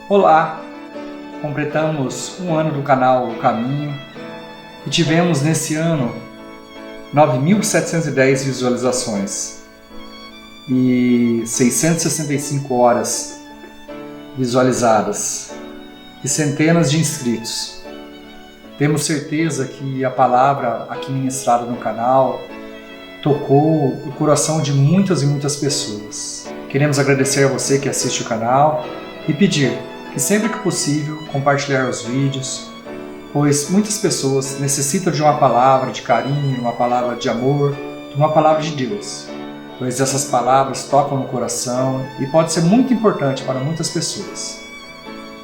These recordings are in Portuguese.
Olá! Completamos um ano do canal O Caminho e tivemos nesse ano 9.710 visualizações e 665 horas visualizadas e centenas de inscritos. Temos certeza que a palavra aqui ministrada no canal tocou o coração de muitas e muitas pessoas. Queremos agradecer a você que assiste o canal e pedir que sempre que possível compartilhar os vídeos, pois muitas pessoas necessitam de uma palavra de carinho, uma palavra de amor, de uma palavra de Deus, pois essas palavras tocam no coração e pode ser muito importante para muitas pessoas.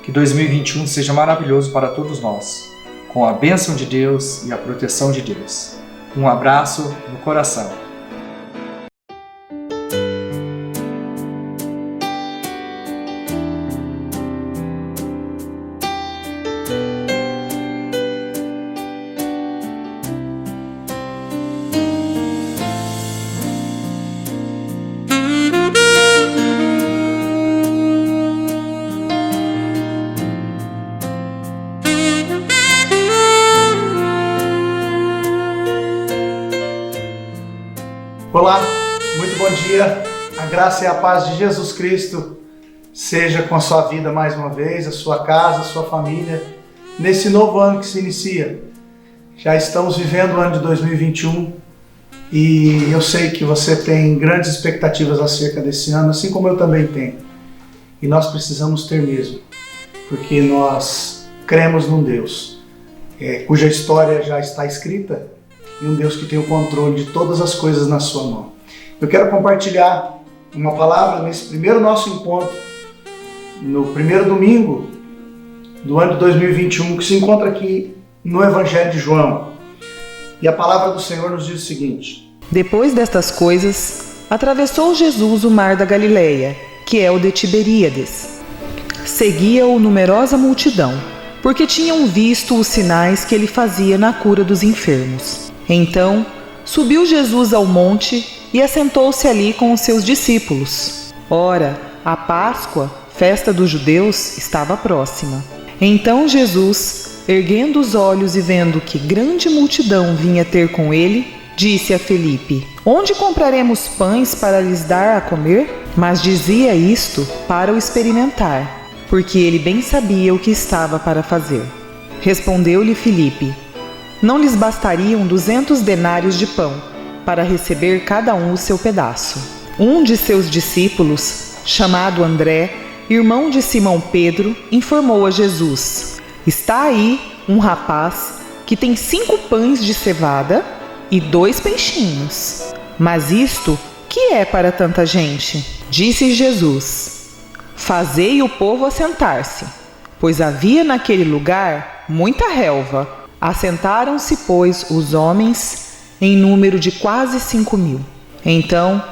Que 2021 seja maravilhoso para todos nós, com a bênção de Deus e a proteção de Deus. Um abraço no coração. Olá, muito bom dia. A graça e a paz de Jesus Cristo seja com a sua vida mais uma vez, a sua casa, a sua família, nesse novo ano que se inicia. Já estamos vivendo o ano de 2021 e eu sei que você tem grandes expectativas acerca desse ano, assim como eu também tenho. E nós precisamos ter mesmo, porque nós cremos num Deus cuja história já está escrita, e um Deus que tem o controle de todas as coisas na sua mão. Eu quero compartilhar uma palavra nesse primeiro nosso encontro, no primeiro domingo do ano de 2021, que se encontra aqui no Evangelho de João. E a palavra do Senhor nos diz o seguinte: Depois destas coisas, atravessou Jesus o mar da Galileia, que é o de Tiberíades. Seguia-o numerosa multidão, porque tinham visto os sinais que ele fazia na cura dos enfermos. Então, subiu Jesus ao monte e assentou-se ali com os seus discípulos. Ora, a Páscoa, festa dos judeus, estava próxima. Então Jesus, erguendo os olhos e vendo que grande multidão vinha ter com ele, disse a Felipe: Onde compraremos pães para lhes dar a comer? Mas dizia isto para o experimentar, porque ele bem sabia o que estava para fazer. Respondeu-lhe Felipe: Não lhes bastariam 200 denários de pão, para receber cada um o seu pedaço. Um de seus discípulos, chamado André, irmão de Simão Pedro, informou a Jesus: Está aí um rapaz que tem 5 pães de cevada e 2 peixinhos. Mas isto que é para tanta gente? Disse Jesus: Fazei o povo assentar-se, pois havia naquele lugar muita relva. Assentaram-se, pois, os homens em número de quase 5.000. Então,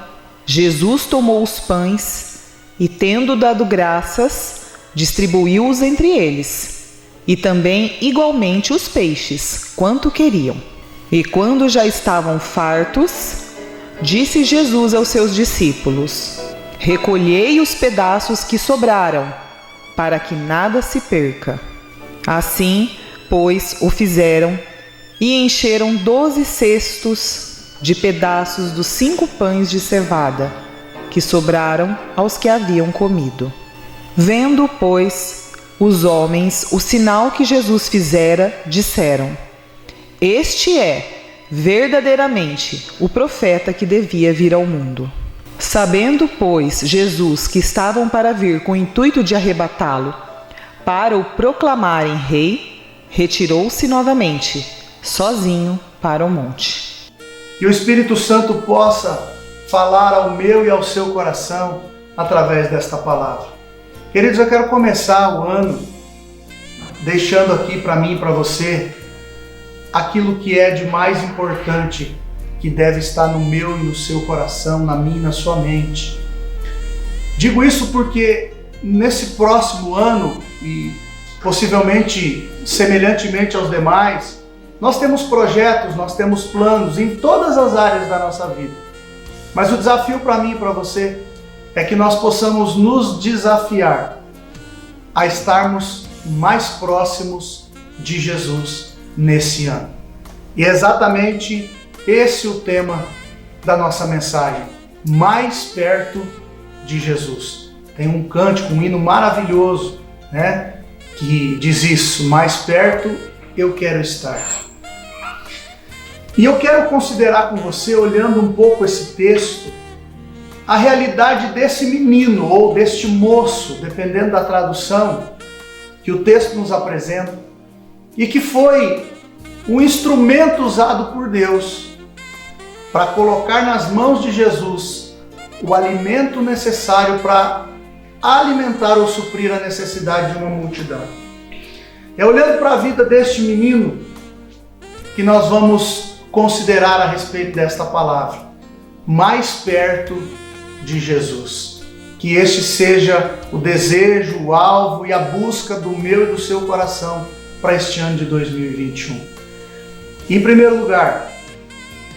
Jesus tomou os pães e, tendo dado graças, distribuiu-os entre eles, e também igualmente os peixes, quanto queriam. E quando já estavam fartos, disse Jesus aos seus discípulos: Recolhei os pedaços que sobraram, para que nada se perca. Assim, pois o fizeram, e encheram 12 cestos de pedaços dos 5 pães de cevada, que sobraram aos que haviam comido. Vendo, pois, os homens o sinal que Jesus fizera, disseram: Este é, verdadeiramente, o profeta que devia vir ao mundo. Sabendo, pois, Jesus que estavam para vir com o intuito de arrebatá-lo, para o proclamarem rei, retirou-se novamente, sozinho, para o monte. Que o Espírito Santo possa falar ao meu e ao seu coração através desta palavra. Queridos, eu quero começar o ano deixando aqui para mim e para você aquilo que é de mais importante que deve estar no meu e no seu coração, na minha e na sua mente. Digo isso porque nesse próximo ano, e possivelmente semelhantemente aos demais, nós temos projetos, nós temos planos em todas as áreas da nossa vida. Mas o desafio para mim e para você é que nós possamos nos desafiar a estarmos mais próximos de Jesus nesse ano. E é exatamente esse o tema da nossa mensagem, mais perto de Jesus. Tem um cântico, um hino maravilhoso, né, que diz isso: mais perto eu quero estar. E eu quero considerar com você, olhando um pouco esse texto, a realidade desse menino ou deste moço, dependendo da tradução que o texto nos apresenta, e que foi um instrumento usado por Deus para colocar nas mãos de Jesus o alimento necessário para alimentar ou suprir a necessidade de uma multidão. É olhando para a vida deste menino que nós vamos considerar a respeito desta palavra, mais perto de Jesus. Que este seja o desejo, o alvo e a busca do meu e do seu coração para este ano de 2021. Em primeiro lugar,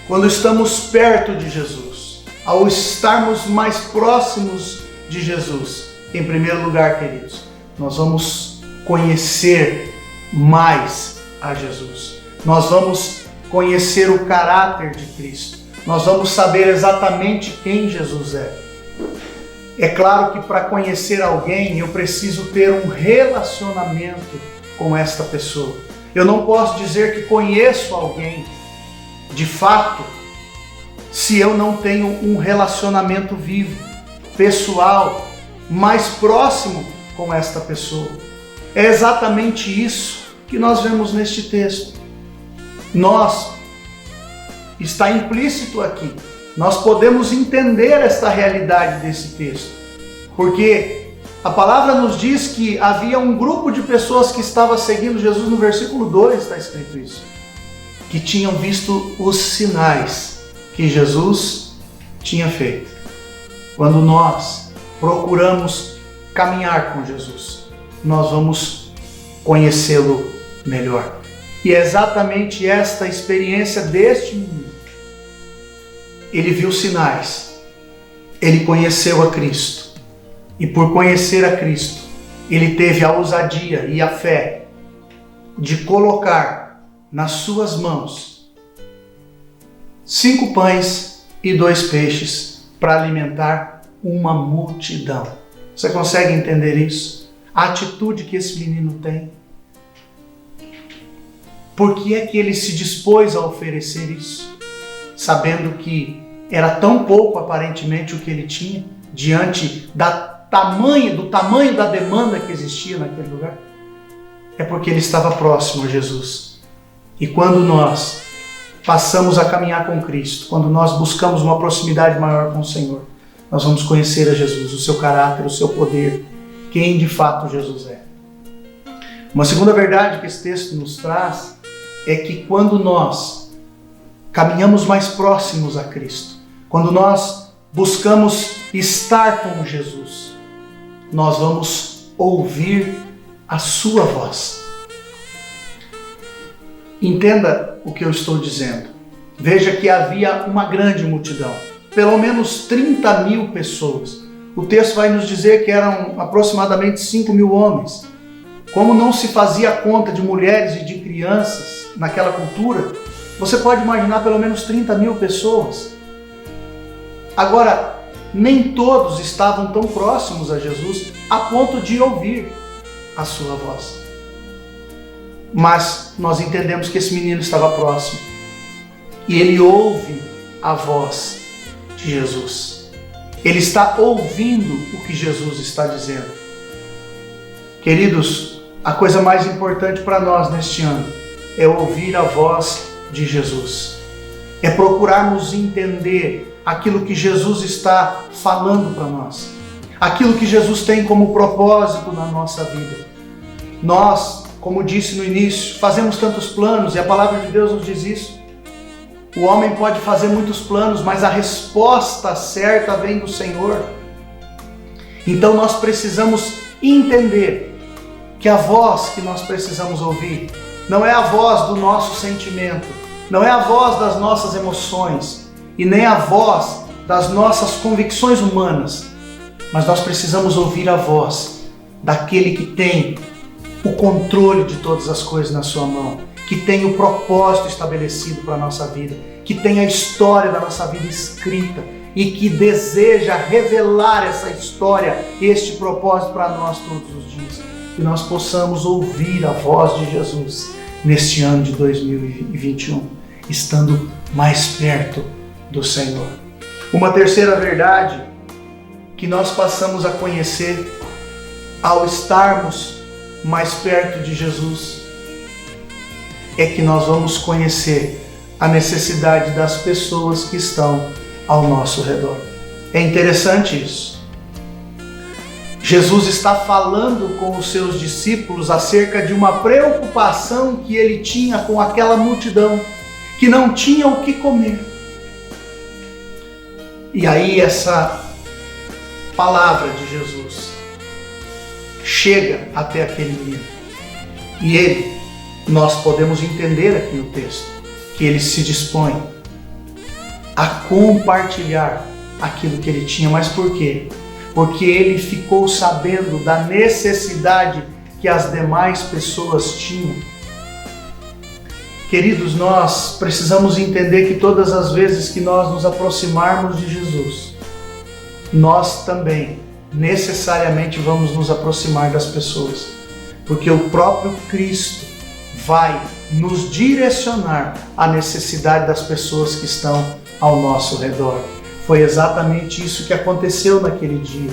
quando estamos perto de Jesus, ao estarmos mais próximos de Jesus, em primeiro lugar, queridos, nós vamos conhecer mais a Jesus. Nós vamos conhecer o caráter de Cristo. Nós vamos saber exatamente quem Jesus é. É claro que para conhecer alguém eu preciso ter um relacionamento com esta pessoa. Eu não posso dizer que conheço alguém de fato se eu não tenho um relacionamento vivo, pessoal, mais próximo com esta pessoa. É exatamente isso que nós vemos neste texto. Está implícito aqui. Nós podemos entender esta realidade desse texto, porque a palavra nos diz que havia um grupo de pessoas que estava seguindo Jesus. No versículo 2 está escrito isso, que tinham visto os sinais que Jesus tinha feito. Quando nós procuramos caminhar com Jesus, nós vamos conhecê-lo melhor. E é exatamente esta experiência deste menino. Ele viu sinais, ele conheceu a Cristo, e por conhecer a Cristo, ele teve a ousadia e a fé de colocar nas suas mãos 5 pães e 2 peixes para alimentar uma multidão. Você consegue entender isso? A atitude que esse menino tem? Por que é que ele se dispôs a oferecer isso? Sabendo que era tão pouco aparentemente o que ele tinha, diante do tamanho da demanda que existia naquele lugar. É porque ele estava próximo a Jesus. E quando nós passamos a caminhar com Cristo, quando nós buscamos uma proximidade maior com o Senhor, nós vamos conhecer a Jesus, o seu caráter, o seu poder, quem de fato Jesus é. Uma segunda verdade que esse texto nos traz é que quando nós caminhamos mais próximos a Cristo, quando nós buscamos estar com Jesus, nós vamos ouvir a sua voz. Entenda o que eu estou dizendo. Veja que havia uma grande multidão, pelo menos 30.000 pessoas. O texto vai nos dizer que eram aproximadamente 5.000 homens. Como não se fazia conta de mulheres e de crianças naquela cultura, você pode imaginar pelo menos 30.000 pessoas. Agora, nem todos estavam tão próximos a Jesus a ponto de ouvir a sua voz. Mas nós entendemos que esse menino estava próximo e ele ouve a voz de Jesus. Ele está ouvindo o que Jesus está dizendo. Queridos, a coisa mais importante para nós neste ano é ouvir a voz de Jesus. É procurarmos entender aquilo que Jesus está falando para nós. Aquilo que Jesus tem como propósito na nossa vida. Nós, como disse no início, fazemos tantos planos e a palavra de Deus nos diz isso. O homem pode fazer muitos planos, mas a resposta certa vem do Senhor. Então nós precisamos entender que a voz que nós precisamos ouvir não é a voz do nosso sentimento, não é a voz das nossas emoções e nem a voz das nossas convicções humanas, mas nós precisamos ouvir a voz daquele que tem o controle de todas as coisas na sua mão, que tem o propósito estabelecido para a nossa vida, que tem a história da nossa vida escrita e que deseja revelar essa história, este propósito para nós todos os dias. Que nós possamos ouvir a voz de Jesus neste ano de 2021, estando mais perto do Senhor. Uma terceira verdade que nós passamos a conhecer ao estarmos mais perto de Jesus é que nós vamos conhecer a necessidade das pessoas que estão ao nosso redor. É interessante isso. Jesus está falando com os seus discípulos acerca de uma preocupação que ele tinha com aquela multidão que não tinha o que comer. E aí essa palavra de Jesus chega até aquele menino. E ele, nós podemos entender aqui no texto, que ele se dispõe a compartilhar aquilo que ele tinha. Mas por quê? Porque ele ficou sabendo da necessidade que as demais pessoas tinham. Queridos, nós precisamos entender que todas as vezes que nós nos aproximarmos de Jesus, nós também necessariamente vamos nos aproximar das pessoas, porque o próprio Cristo vai nos direcionar à necessidade das pessoas que estão ao nosso redor. Foi exatamente isso que aconteceu naquele dia.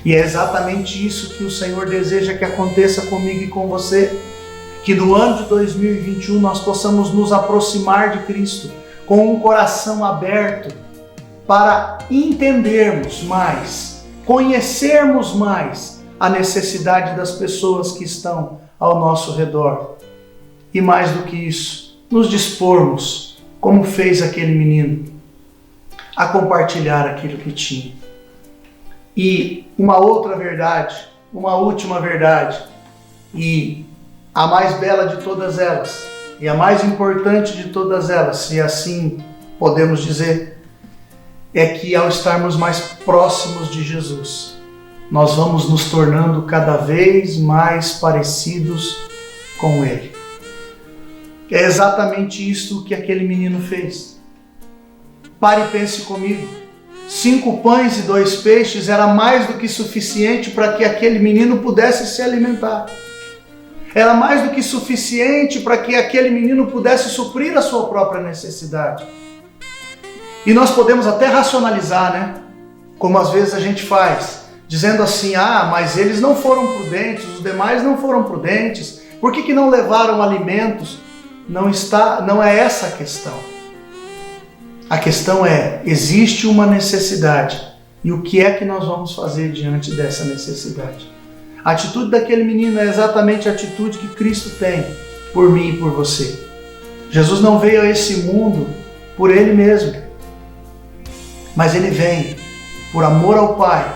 E é exatamente isso que o Senhor deseja que aconteça comigo e com você. Que no ano de 2021 nós possamos nos aproximar de Cristo com um coração aberto para entendermos mais, conhecermos mais a necessidade das pessoas que estão ao nosso redor. E mais do que isso, nos dispormos, como fez aquele menino, a compartilhar aquilo que tinha. E uma outra verdade, uma última verdade, e a mais bela de todas elas, e a mais importante de todas elas, se assim podemos dizer, é que ao estarmos mais próximos de Jesus, nós vamos nos tornando cada vez mais parecidos com Ele. É exatamente isso que aquele menino fez. Pare e pense comigo. 5 pães e 2 peixes era mais do que suficiente para que aquele menino pudesse se alimentar. Era mais do que suficiente para que aquele menino pudesse suprir a sua própria necessidade. E nós podemos até racionalizar, né? Como às vezes a gente faz, dizendo assim, mas eles não foram prudentes, os demais não foram prudentes, por que não levaram alimentos? Não é essa a questão. A questão é, existe uma necessidade, e o que é que nós vamos fazer diante dessa necessidade? A atitude daquele menino é exatamente a atitude que Cristo tem por mim e por você. Jesus não veio a esse mundo por Ele mesmo, mas Ele vem por amor ao Pai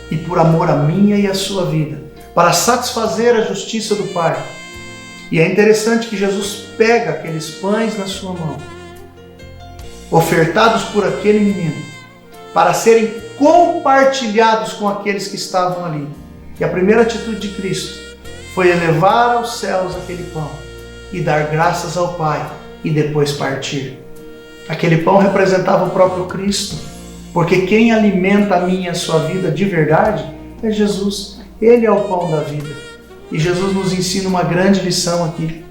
e por amor à minha e à sua vida, para satisfazer a justiça do Pai. E é interessante que Jesus pega aqueles pães na sua mão, ofertados por aquele menino, para serem compartilhados com aqueles que estavam ali. E a primeira atitude de Cristo foi elevar aos céus aquele pão e dar graças ao Pai e depois partir. Aquele pão representava o próprio Cristo, porque quem alimenta a minha e a sua vida de verdade é Jesus. Ele é o pão da vida. E Jesus nos ensina uma grande lição aqui,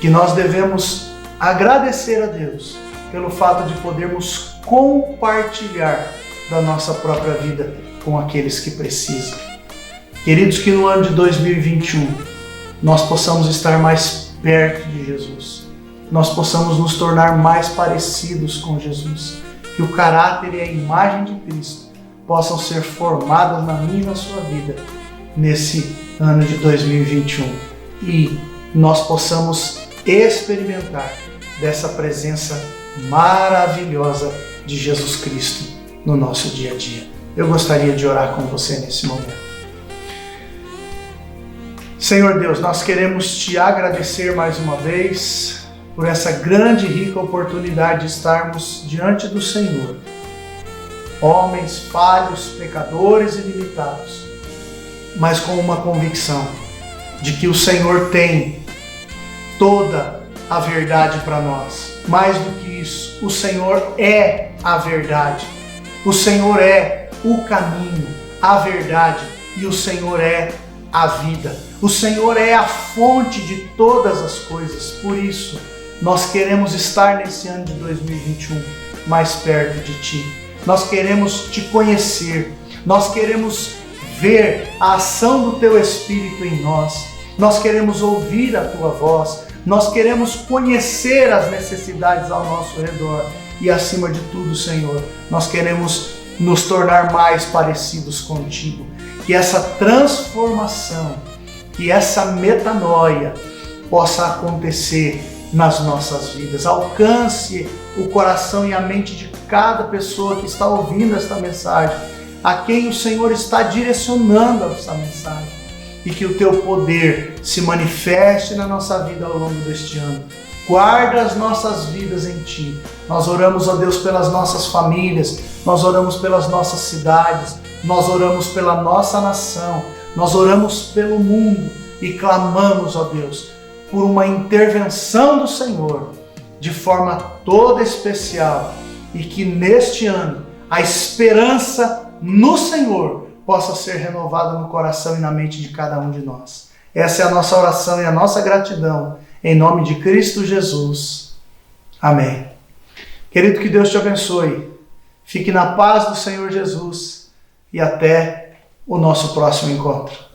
que nós devemos agradecer a Deus pelo fato de podermos compartilhar da nossa própria vida com aqueles que precisam. Queridos, que no ano de 2021 nós possamos estar mais perto de Jesus, nós possamos nos tornar mais parecidos com Jesus, que o caráter e a imagem de Cristo possam ser formadas na minha e na sua vida nesse ano de 2021 e nós possamos experimentar dessa presença maravilhosa de Jesus Cristo no nosso dia a dia. Eu gostaria de orar com você nesse momento. Senhor Deus, nós queremos Te agradecer mais uma vez por essa grande e rica oportunidade de estarmos diante do Senhor. Homens falhos, pecadores e limitados, mas com uma convicção de que o Senhor tem toda a verdade para nós. Mais do que isso, o Senhor é a verdade. O Senhor é o caminho, a verdade, e o Senhor é a vida. O Senhor é a fonte de todas as coisas. Por isso, nós queremos estar nesse ano de 2021 mais perto de Ti. Nós queremos Te conhecer. Nós queremos ver a ação do Teu Espírito em nós. Nós queremos ouvir a Tua voz. Nós queremos conhecer as necessidades ao nosso redor. E acima de tudo, Senhor, nós queremos nos tornar mais parecidos contigo. Que essa transformação, que essa metanoia possa acontecer nas nossas vidas. Alcance o coração e a mente de cada pessoa que está ouvindo esta mensagem, a quem o Senhor está direcionando essa mensagem. E que o Teu poder se manifeste na nossa vida ao longo deste ano. Guarda as nossas vidas em Ti. Nós oramos, ó Deus, pelas nossas famílias, nós oramos pelas nossas cidades, nós oramos pela nossa nação, nós oramos pelo mundo e clamamos, ó Deus, por uma intervenção do Senhor de forma toda especial, e que neste ano a esperança no Senhor possa ser renovada no coração e na mente de cada um de nós. Essa é a nossa oração e a nossa gratidão, em nome de Cristo Jesus. Amém. Querido, que Deus te abençoe. Fique na paz do Senhor Jesus e até o nosso próximo encontro.